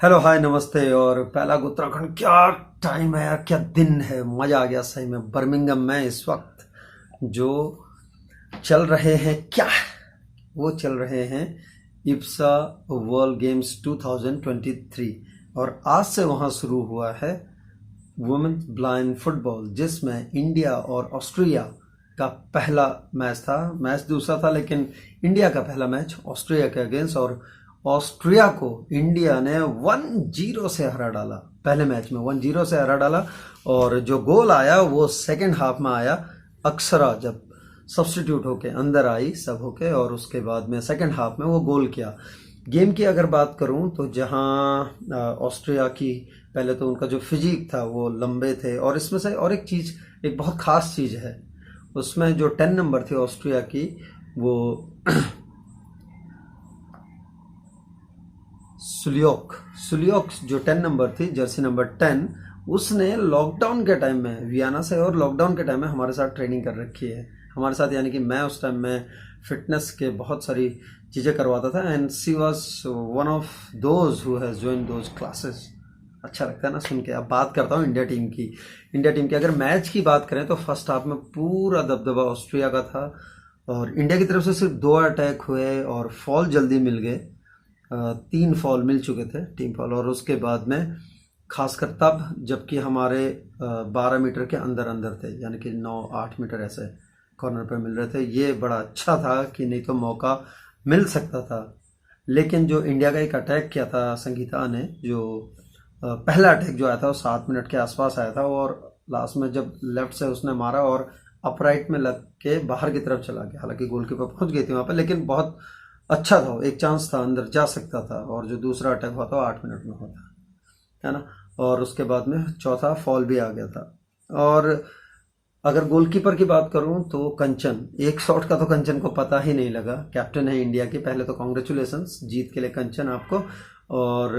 Hello hi नमस्ते। और पहला उत्तराखंड, क्या टाइम है यार, क्या दिन है, मजा आ गया सही में। बर्मिंघम में इस वक्त जो चल रहे हैं, क्या वो चल रहे हैं इप्सा वर्ल्ड गेम्स 2023। और आज से वहाँ शुरू हुआ है वुमेन्स ब्लाइंड फुटबॉल, जिसमें इंडिया और ऑस्ट्रिया का पहला मैच था। मैच दूसरा था, लेकिन इंडिया का पहला मैच ऑस्ट्रिया के अगेंस्ट, और ऑस्ट्रिया को इंडिया ने 1-0 से हरा डाला। पहले मैच में 1-0 से हरा डाला। और जो गोल आया वो सेकंड हाफ में आया, अक्षरा जब सब्स्टिट्यूट होके अंदर आई सब होके, और उसके बाद में सेकंड हाफ में वो गोल किया। गेम की अगर बात करूं तो जहां ऑस्ट्रिया की, पहले तो उनका जो फिजिक था वो लंबे थे, और इसमें से और एक चीज, एक बहुत खास चीज है उसमें, जो 10 नंबर थी ऑस्ट्रिया की, वो सुलियोक सुलियोक जो 10 नंबर थी, जर्सी नंबर 10, उसने लॉकडाउन के टाइम में वियना से, और लॉकडाउन के टाइम में हमारे साथ ट्रेनिंग कर रखी है हमारे साथ। यानी कि मैं उस टाइम में फिटनेस के बहुत सारी चीज़ें करवाता था, and she was one of those who has join those classes. अच्छा लगता है ना सुन के। अब बात करता हूँ इंडिया टीम की अगर मैच की बात करें तो फर्स्ट हाफ में पूरा दबदबा ऑस्ट्रिया का था, और इंडिया की तरफ से सिर्फ 2 अटैक हुए और फॉल जल्दी मिल गए। 3 फॉल मिल चुके थे, टीम फॉल। और उसके बाद में खासकर तब जबकि हमारे 12 मीटर के अंदर अंदर थे, यानी कि 9-8 मीटर ऐसे कॉर्नर पे मिल रहे थे। ये बड़ा अच्छा था कि नहीं तो मौका मिल सकता था। लेकिन जो इंडिया का एक अटैक किया था संगीता ने, जो पहला अटैक जो आया था वो 7 मिनट के आसपास आया था, और लास्ट में जब लेफ्ट से उसने मारा और अपराइट में लग के बाहर की तरफ चला गया। हालांकि गोलकीपर पहुंच गई थी वहां पर, लेकिन बहुत अच्छा था, एक चांस था, अंदर जा सकता था। और जो दूसरा अटैक हुआ था 8 मिनट में होता है ना। और उसके बाद में चौथा फॉल भी आ गया था। और अगर गोलकीपर की बात करूं तो कंचन, एक शॉट का तो कंचन को पता ही नहीं लगा। कैप्टन है इंडिया की, पहले तो कॉन्ग्रेचुलेशंस जीत के लिए कंचन आपको। और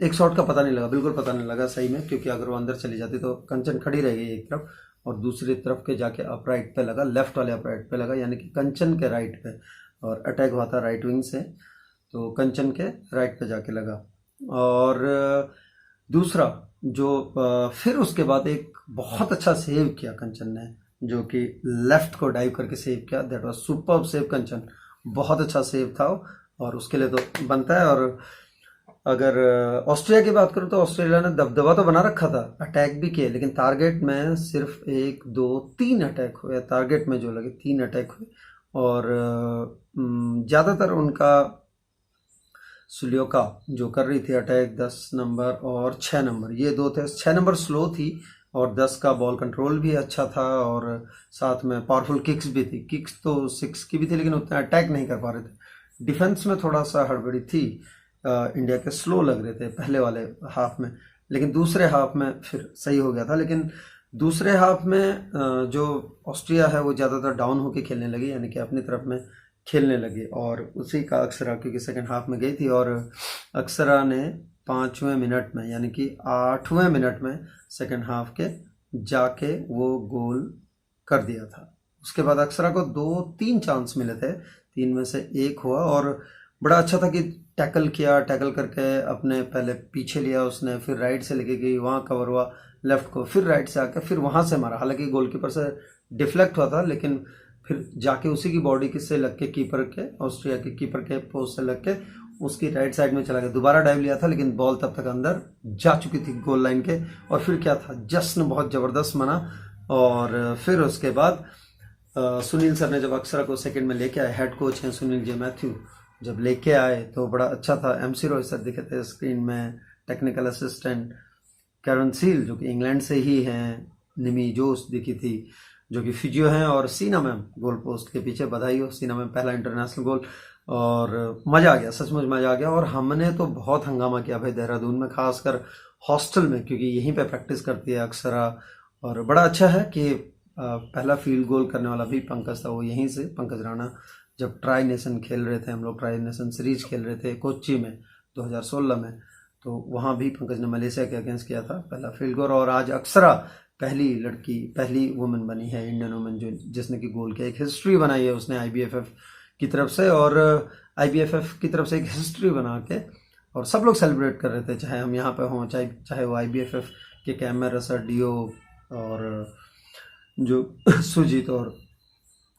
एक शॉट का पता नहीं लगा, बिल्कुल पता नहीं लगा सही में, क्योंकि अगर वो अंदर चली जाती तो कंचन खड़ी रह गई एक तरफ, और दूसरी तरफ के जाके अपराइट पे लगा, लेफ्ट वाले अपराइट पे लगा, यानी कि कंचन के राइट पे। और अटैक हुआ था राइट विंग से, तो कंचन के राइट पे जाके लगा। और दूसरा जो फिर उसके बाद एक बहुत अच्छा सेव किया कंचन ने, जो कि लेफ्ट को डाइव करके सेव किया। दैट वाज सुपर्ब सेव कंचन, बहुत अच्छा सेव था। और उसके लिए तो बनता है। और अगर ऑस्ट्रेलिया की बात करूं तो ऑस्ट्रेलिया ने दबदबा तो बना रखा था, अटैक भी किए, लेकिन टारगेट में सिर्फ 1-2-3 अटैक हुए। टारगेट में जो लगे 3 अटैक हुए। और ज़्यादातर उनका सुलियोका जो कर रही थी अटैक, 10 नंबर और 6 नंबर, ये 2 थे। 6 नंबर स्लो थी, और 10 का बॉल कंट्रोल भी अच्छा था, और साथ में पावरफुल किक्स भी थी। किक्स तो 6 की भी थी, लेकिन उतना अटैक नहीं कर पा रहे थे। डिफेंस में थोड़ा सा हड़बड़ी थी, इंडिया के स्लो लग रहे थे पहले वाले हाफ में, लेकिन दूसरे हाफ में फिर सही हो गया था। लेकिन दूसरे हाफ में जो ऑस्ट्रिया है वो ज़्यादातर डाउन होके खेलने लगी, यानी कि अपनी तरफ में खेलने लगे। और उसी का अक्षरा, क्योंकि सेकंड हाफ में गई थी, और अक्षरा ने 5वें मिनट में, यानी कि 8वें मिनट में सेकंड हाफ के जाके वो गोल कर दिया था। उसके बाद अक्षरा को 2-3 चांस मिले थे, 3 में से 1 हुआ। और बड़ा अच्छा था कि टैकल किया, टैकल करके अपने पहले पीछे लिया उसने, फिर राइट से लेके गई, वहाँ कवर हुआ लेफ्ट को, फिर राइट से आकर फिर वहाँ से मारा। हालांकि गोलकीपर से डिफ्लेक्ट हुआ था, लेकिन फिर जाके उसी की बॉडी से लग के कीपर के, ऑस्ट्रिया के कीपर के पोस्ट से लग के उसकी राइट साइड में चला गया। दोबारा डाइव लिया था, लेकिन बॉल तब तक अंदर जा चुकी थी गोल लाइन के। और फिर क्या था, जश्न बहुत ज़बरदस्त मना। और फिर उसके बाद सुनील सर ने जब अक्षरा को सेकंड में लेके आए, हेड कोच हैं सुनील जे मैथ्यू, जब लेके आए तो बड़ा अच्छा था। MC रॉय सर दिखे थे स्क्रीन में, टेक्निकल असिस्टेंट कैरन सील जो कि इंग्लैंड से ही हैं, निमी जोस दिखी थी जो कि फिजियो हैं, और सीना मैम गोल पोस्ट के पीछे। बधाई हो सीना मैम, पहला इंटरनेशनल गोल। और मज़ा आ गया, सचमुच मज़ा आ गया। और हमने तो बहुत हंगामा किया भाई देहरादून में, खासकर हॉस्टल में, क्योंकि यहीं पे प्रैक्टिस करती है अक्षरा। और बड़ा अच्छा है कि पहला फील्ड गोल करने वाला भी पंकज था, वो यहीं से, पंकज राणा। जब ट्राई नेशन खेल रहे थे हम लोग, ट्राई नेशन सीरीज खेल रहे थे कोच्चि में 2016 में, तो वहाँ भी पंकज ने मलेशिया के अगेंस्ट किया था पहला फील्ड गोल। और आज अक्षरा पहली लड़की, पहली वुमेन बनी है, इंडियन वुमेन, जो जिसने कि गोल किया। एक हिस्ट्री बनाई है उसने IBFF की तरफ से, और IBFF की तरफ से एक हिस्ट्री बना के और सब लोग सेलिब्रेट कर रहे थे, चाहे हम यहाँ पे हों, चाहे वो IBFF के कैमरा सर, डीओ और जो सुजीत और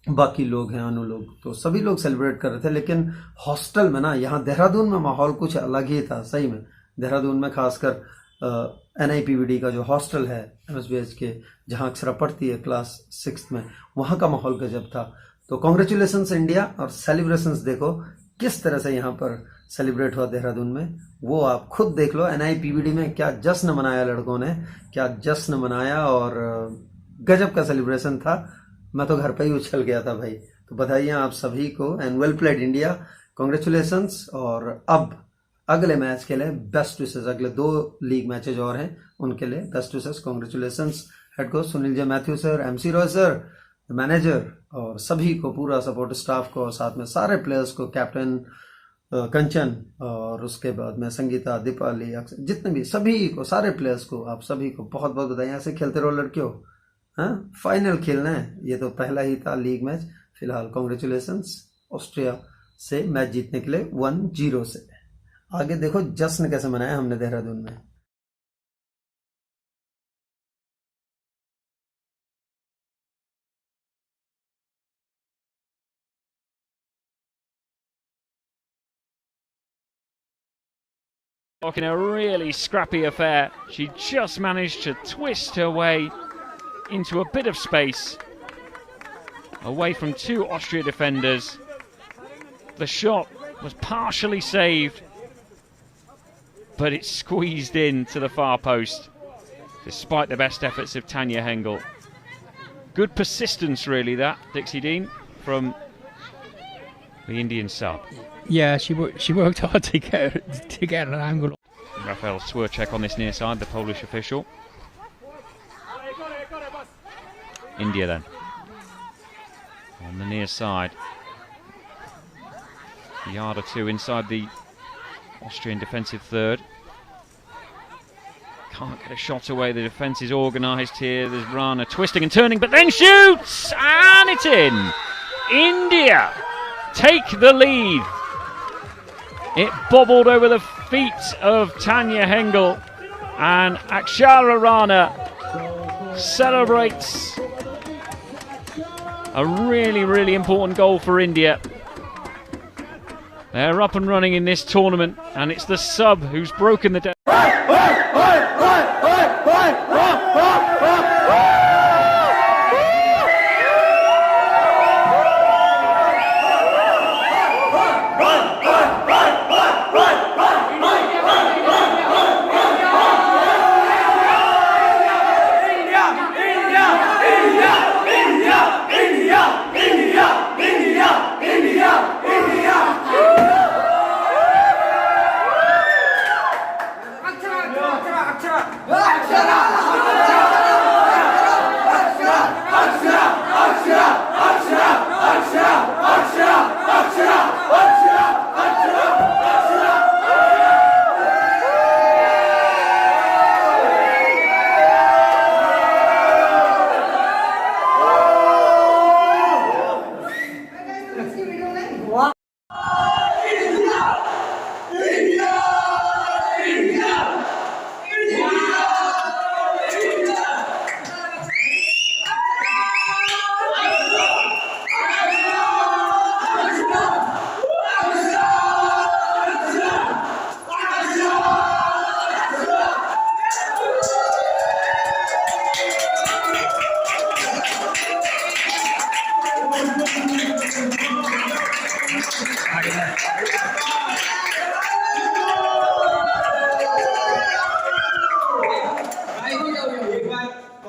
बाकी लोग हैं, अनु लोग, तो सभी लोग सेलिब्रेट कर रहे थे। लेकिन हॉस्टल में ना, यहाँ देहरादून में माहौल कुछ अलग ही था सही में। देहरादून में खासकर NIPVD का जो हॉस्टल है MSBH के, जहाँ अक्षरा पढ़ती है क्लास 6 में, वहाँ का माहौल गजब था। तो कॉन्ग्रेचुलेशंस इंडिया, और सेलिब्रेशंस देखो किस तरह से यहाँ पर सेलिब्रेट हुआ देहरादून में, वो आप खुद देख लो। NIPVD में क्या जश्न मनाया लड़कों ने, क्या जश्न मनाया, और गजब का सेलिब्रेशन था। मैं तो घर पे ही उछल गया था भाई। तो बधाइयाँ आप सभी को, and well played India, congratulations. और अब अगले मैच के लिए बेस्ट विशेस, अगले 2 लीग मैचेज और हैं, उनके लिए best wishes, congratulations head coach Sunil J Mathew sir, MC Roy sir, manager, और सभी को, पूरा सपोर्ट स्टाफ को, और साथ में सारे प्लेयर्स को, कैप्टन कंचन, और उसके बाद में संगीता, दीपाली, जितने भी, सभी को, सारे प्लेयर्स को, आप सभी को बहुत बहुत बधाई। ऐसे खेलते रहो लड़कियों, हाँ, फाइनल खेलना है। ये तो पहला ही था लीग मैच। फिलहाल कॉन्ग्रेचुलेशंस ऑस्ट्रिया से मैच जीतने के लिए 1-0 से। आगे देखो जश्न कैसे मनाया हमने देहरादून में। In a really scrappy affair, she just managed to twist her way into a bit of space away from 2 Austria defenders. The shot was partially saved, but it squeezed in to the far post despite the best efforts of Tanya Hengel. Good persistence really, that, Dixie Dean, from the Indian sub. Yeah, she worked hard to get an angle. Rafael Swerchek on this near side, the Polish official. India then on the near side, a yard or 2 inside the Austrian defensive third. Can't get a shot away, the defence is organised here. There's Rana twisting and turning, but then shoots, and it's in. India take the lead. It bobbled over the feet of Tanya Hengel, and Akshara Rana celebrates a really important goal for India. They're up and running in this tournament, and it's the sub who's broken the deadlock.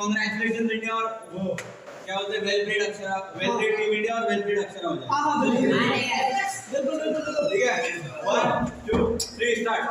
Congratulations India और वो क्या बोलते हैं well played Akshara, well played team India और well played Akshara हो जाए। हाँ बिल्कुल ठीक है 1 2 3 स्टार्ट।